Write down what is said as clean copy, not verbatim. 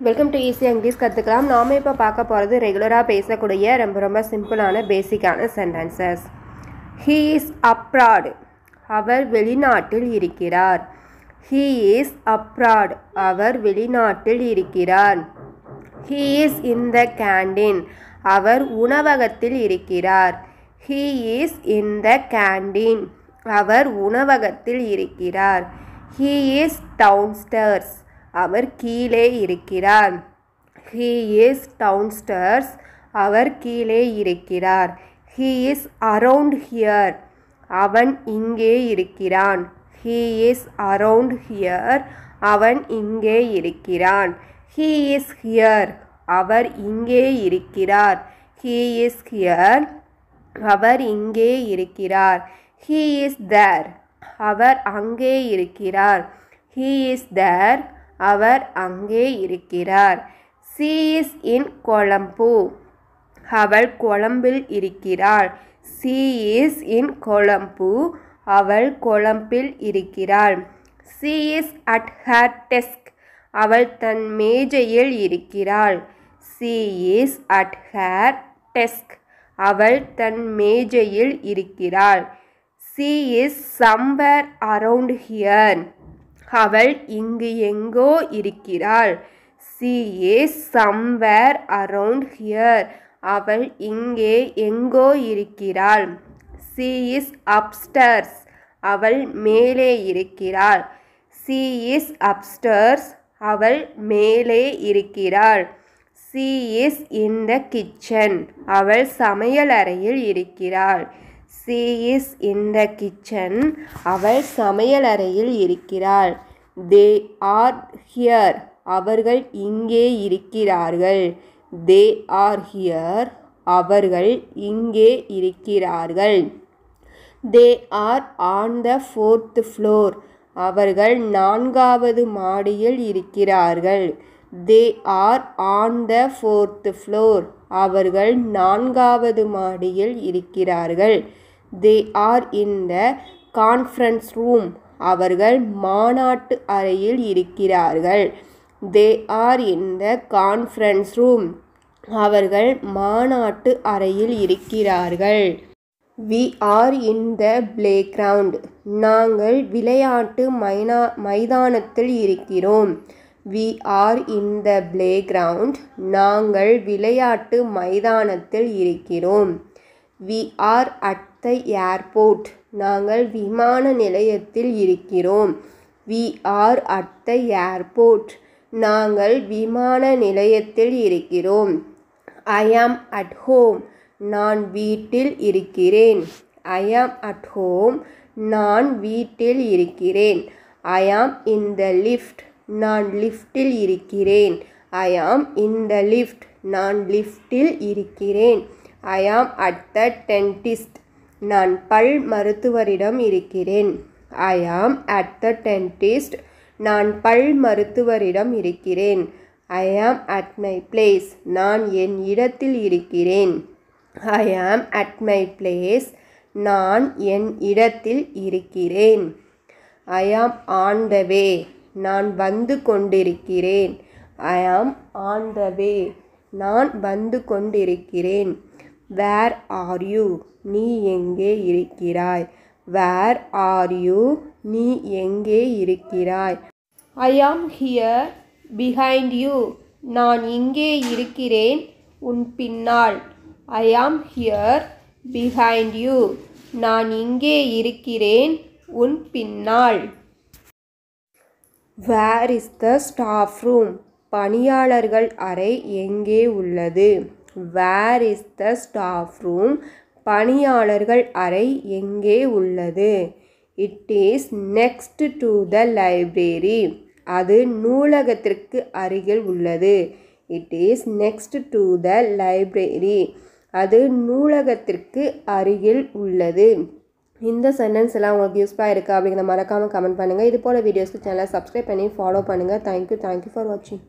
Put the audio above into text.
Welcome to easy English கற்றுக்கலாம். நாம் இப்போ பார்க்க போகிறது ரெகுலராக பேசக்கூடிய ரொம்ப சிம்பிளான பேசிக்கான சென்டென்சஸ். ஹீ இஸ் அப்ராட், அவர் வெளிநாட்டில் இருக்கிறார். ஹீ இஸ் அப்ராட், அவர் வெளிநாட்டில் இருக்கிறார். He is in the canteen, அவர் உணவகத்தில் இருக்கிறார். He is in the canteen, அவர் உணவகத்தில் இருக்கிறார். ஹீ இஸ் டவுன்ஸ்டேர்ஸ், அவர் கீழே இருக்கிறார். He is downstairs, அவர் கீழே இருக்கிறார். He is around here, அவன் இங்கே இருக்கிறான். He is around here, அவன் இங்கே இருக்கிறான். He is here, அவர் இங்கே இருக்கிறார். He is here, அவர் இங்கே இருக்கிறார். He is there, அவர் அங்கே இருக்கிறார். He is there, அவர் அங்கே இருக்கிறார். She is in Colombo, அவள் கொழும்பில் இருக்கிறாள். She is in Colombo, அவள் கொழும்பில் இருக்கிறாள். She is at her desk, அவள் தன் மேஜையில் இருக்கிறாள். She is at her desk, அவள் தன் மேஜையில் இருக்கிறாள். She is somewhere around here, அவள் இங்கு எங்கோ இருக்கிறாள். She is somewhere around here, அவள் இங்கே எங்கோ இருக்கிறாள். She is upstairs, அவள் மேலே இருக்கிறாள். She is upstairs, அவள் மேலே இருக்கிறாள். She is in the kitchen, அவள் சமையலறையில் இருக்கிறாள். She is in the kitchen, அவள் சமையலறையில் இருக்கிறாள். They are here, அவர்கள் இங்கே இருக்கிறார்கள். They are here, அவர்கள் இங்கே இருக்கிறார்கள். They are on the 4th floor, அவர்கள் 4வது மாடியில் இருக்கிறார்கள். They are on the 4th floor, அவர்கள் 4வது மாடியில் இருக்கிறார்கள். They are in the conference room, அவர்கள் மாநாட்டு அறையில் இருக்கிறார்கள். They are in the conference room, அவர்கள் மாநாட்டு அறையில் இருக்கிறார்கள். We are in the playground, நாங்கள் விளையாட்டு மைதானத்தில் இருக்கிறோம். We are in the playground, நாங்கள் விளையாட்டு மைதானத்தில் இருக்கிறோம். We are at the airport, நாங்கள் விமான நிலையத்தில் இருக்கிறோம். We are at the airport, நாங்கள் விமான நிலையத்தில் இருக்கிறோம். I am at home, நான் வீட்டில் இருக்கிறேன். I am at home, நான் வீட்டில் இருக்கிறேன். I am in the lift, நான் லிஃப்டில் இருக்கிறேன். I am in the lift, நான் லிஃப்டில் இருக்கிறேன். I am at the dentist, நான் பல் மருத்துவரிடம் இருக்கிறேன். I am at the dentist, நான் பல் மருத்துவரிடம் இருக்கிறேன். I am at my place, நான் என் இடத்தில் இருக்கிறேன். I am at my place, நான் என் இடத்தில் இருக்கிறேன். I am on the way, நான் வந்து கொண்டிருக்கிறேன். I am on the way, நான் வந்து கொண்டிருக்கிறேன். Where are you, நீ எங்கே இருக்கிறாய்? Where are you, நீ எங்கே இருக்கிறாய்? I am here behind you, நான் இங்கே இருக்கிறேன் உன் பின்னால். I am here behind you, நான் இங்கே இருக்கிறேன் உன் பின்னால். Where is the staff room, பணியாளர்கள் அறை எங்கே உள்ளது? Where is the staff room, பணியாளர்கள் அறை எங்கே உள்ளது? It is next to the library, அது நூலகத்திற்கு அருகில் உள்ளது. It is next to the library, அது நூலகத்திற்கு அருகில் உள்ளது. இந்த சென்டென்ஸ் எல்லாம் உங்களுக்கு யூஸ்ஃபுல்லாக இருக்கா அப்படிங்கிறத மறக்காமல் கமெண்ட் பண்ணுங்கள். இது போல் வீடியோஸ்க்கு சேனலை சப்ஸ்கிரைப் பண்ணி ஃபாலோ பண்ணுங்கள். தேங்க்யூ ஃபார் வாட்சிங்.